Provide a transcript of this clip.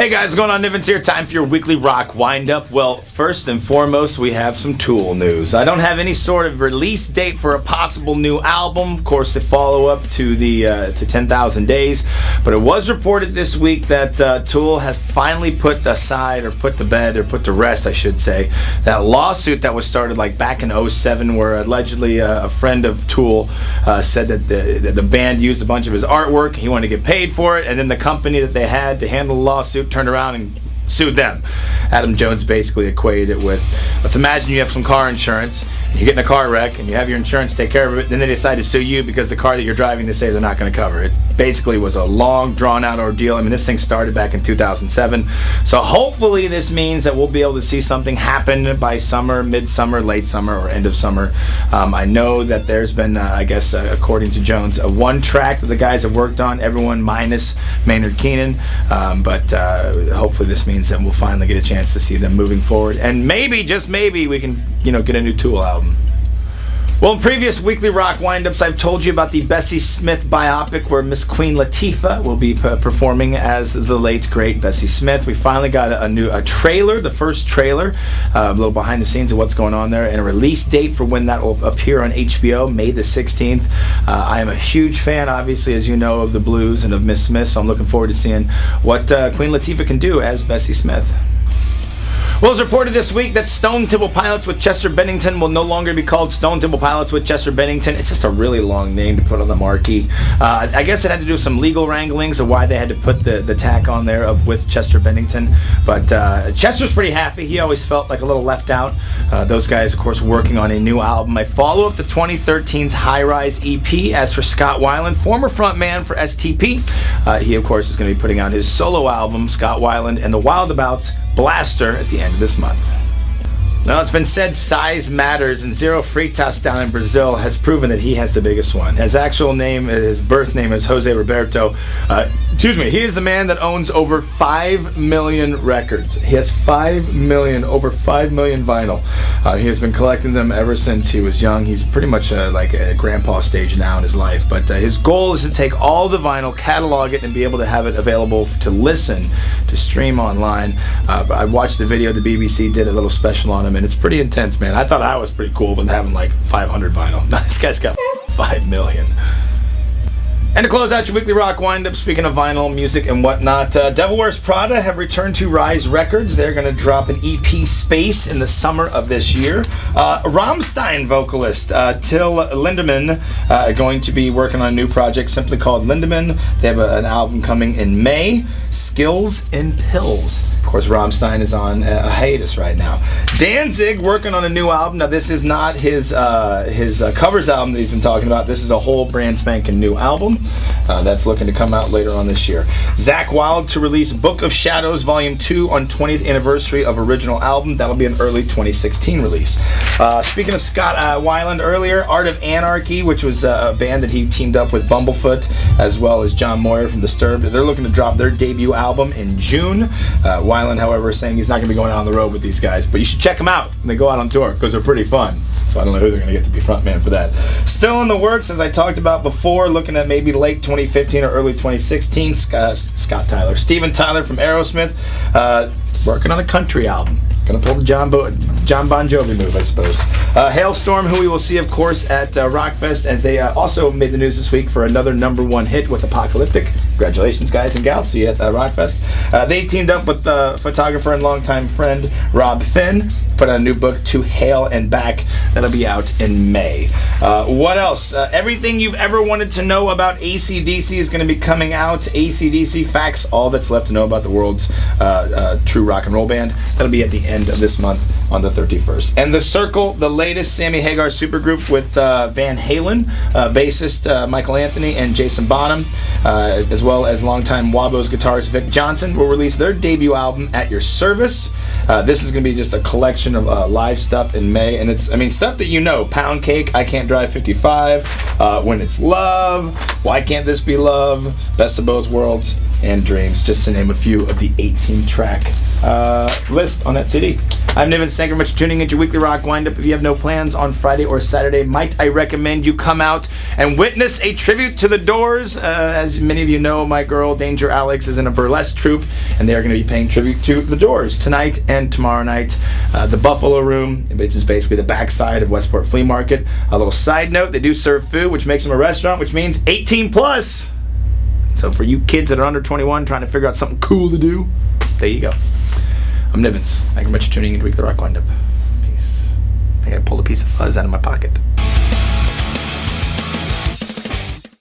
Hey guys, what's going on? Nivens here. Time for your weekly rock wind-up. Well, first and foremost, we have some Tool news. I don't have any sort of release date for a possible new album, of course, the follow-up to the to 10,000 Days. But it was reported this week that Tool has finally put aside, or put to bed, or put to rest, I should say, that lawsuit that was started like back in 2007, where allegedly a friend of Tool said that the band used a bunch of his artwork. He wanted to get paid for it, and then the company that they had to handle the lawsuit turned around and sued them. Adam Jones basically equated it with, let's imagine you have some car insurance, and you get in a car wreck, and you have your insurance take care of it, then they decide to sue you because the car that you're driving, they say they're not going to cover it. Basically was a long, drawn-out ordeal. I mean, this thing started back in 2007, so hopefully this means that we'll be able to see something happen by summer, midsummer, late summer, or end of summer. I know that there's been, I guess, according to Jones, one track that the guys have worked on, everyone minus Maynard Keenan, but hopefully this means that we'll finally get a chance to see them moving forward, and maybe, just maybe, we can, get a new Tool album. Well, in previous weekly rock wind-ups, I've told you about the Bessie Smith biopic where Miss Queen Latifah will be performing as the late, great Bessie Smith. We finally got a trailer, the first trailer, a little behind the scenes of what's going on there, and a release date for when that will appear on HBO, May the 16th. I am a huge fan, obviously, as you know, of the blues and of Miss Smith, so I'm looking forward to seeing what Queen Latifah can do as Bessie Smith. Well, it's reported this week that Stone Temple Pilots with Chester Bennington will no longer be called Stone Temple Pilots with Chester Bennington. It's just a really long name to put on the marquee. I guess it had to do with some legal wranglings of why they had to put the tack on there of with Chester Bennington. But Chester's pretty happy. He always felt like a little left out. Those guys, of course, working on a new album. I follow up to 2013's High Rise EP. As for Scott Weiland, former frontman for STP, he, of course, is going to be putting out his solo album, Scott Weiland and the Wildabouts Blaster, at the end of this month. Now, it's been said size matters, and Zero Freitas down in Brazil has proven that he has the biggest one. His actual name, his birth name is Jose Roberto. He is the man that owns over 5 million records. He has over 5 million vinyl. He has been collecting them ever since he was young. He's pretty much like a grandpa stage now in his life, but his goal is to take all the vinyl, catalog it, and be able to have it available to listen, to stream online. I watched the video the BBC did, a little special on him, and it's pretty intense, man. I thought I was pretty cool with having like 500 vinyl. This guy's got 5 million. And to close out your weekly rock wind-up, speaking of vinyl, music, and whatnot, Devil Wears Prada have returned to Rise Records. They're going to drop an EP, Space, in the summer of this year. Rammstein vocalist Till Lindemann going to be working on a new project simply called Lindemann. They have an album coming in May, Skills and Pills. Of course, Rammstein is on a hiatus right now. Danzig working on a new album. Now, this is not his covers album that he's been talking about. This is a whole brand spanking new album that's looking to come out later on this year. Zakk Wylde to release Book of Shadows Volume 2 on 20th anniversary of original album. That'll be an early 2016 release. Speaking of Scott Weiland earlier, Art of Anarchy, which was a band that he teamed up with Bumblefoot, as well as John Moyer from Disturbed. They're looking to drop their debut album in June. Weiland, however, is saying he's not going to be going out on the road with these guys, but you should check them out when they go out on tour, because they're pretty fun. So I don't know who they're going to get to be frontman for that. Still in the works, as I talked about before, looking at maybe late 2015 or early 2016, Steven Tyler from Aerosmith, working on a country album. Gonna pull the John Bon Jovi move, I suppose. Halestorm, who we will see, of course, at Rockfest, as they also made the news this week for another #1 hit with Apocalyptic. Congratulations, guys and gals. See you at Rockfest. They teamed up with photographer and longtime friend Rob Finn, put out a new book, To Hail and Back. That'll be out in May. What else? Everything you've ever wanted to know about AC/DC is going to be coming out. AC/DC Facts, all that's left to know about the world's true rock and roll band. That'll be at the end of this month on the 31st. And The Circle, the latest Sammy Hagar supergroup with Van Halen, bassist Michael Anthony and Jason Bonham, as well as longtime Wabos guitarist Vic Johnson, will release their debut album, At Your Service. This is going to be just a collection of live stuff in May, and it's, stuff that you know. Pound Cake, I Can't Drive 55, When It's Love, Why Can't This Be Love, Best of Both Worlds, and Dreams, just to name a few of the 18-track list on that CD. I'm Nivens. Thank you very much for tuning into Weekly Rock Windup. If you have no plans on Friday or Saturday, might I recommend you come out and witness a tribute to the Doors. As many of you know, my girl Danger Alex is in a burlesque troupe, and they are going to be paying tribute to the Doors tonight and tomorrow night. The Buffalo Room, which is basically the backside of Westport Flea Market. A little side note, they do serve food, which makes them a restaurant, which means 18 plus. So for you kids that are under 21 trying to figure out something cool to do, there you go. I'm Nivens. Thank you very much for tuning in to Weekly Rock Windup. Peace. I think I pulled a piece of fuzz out of my pocket.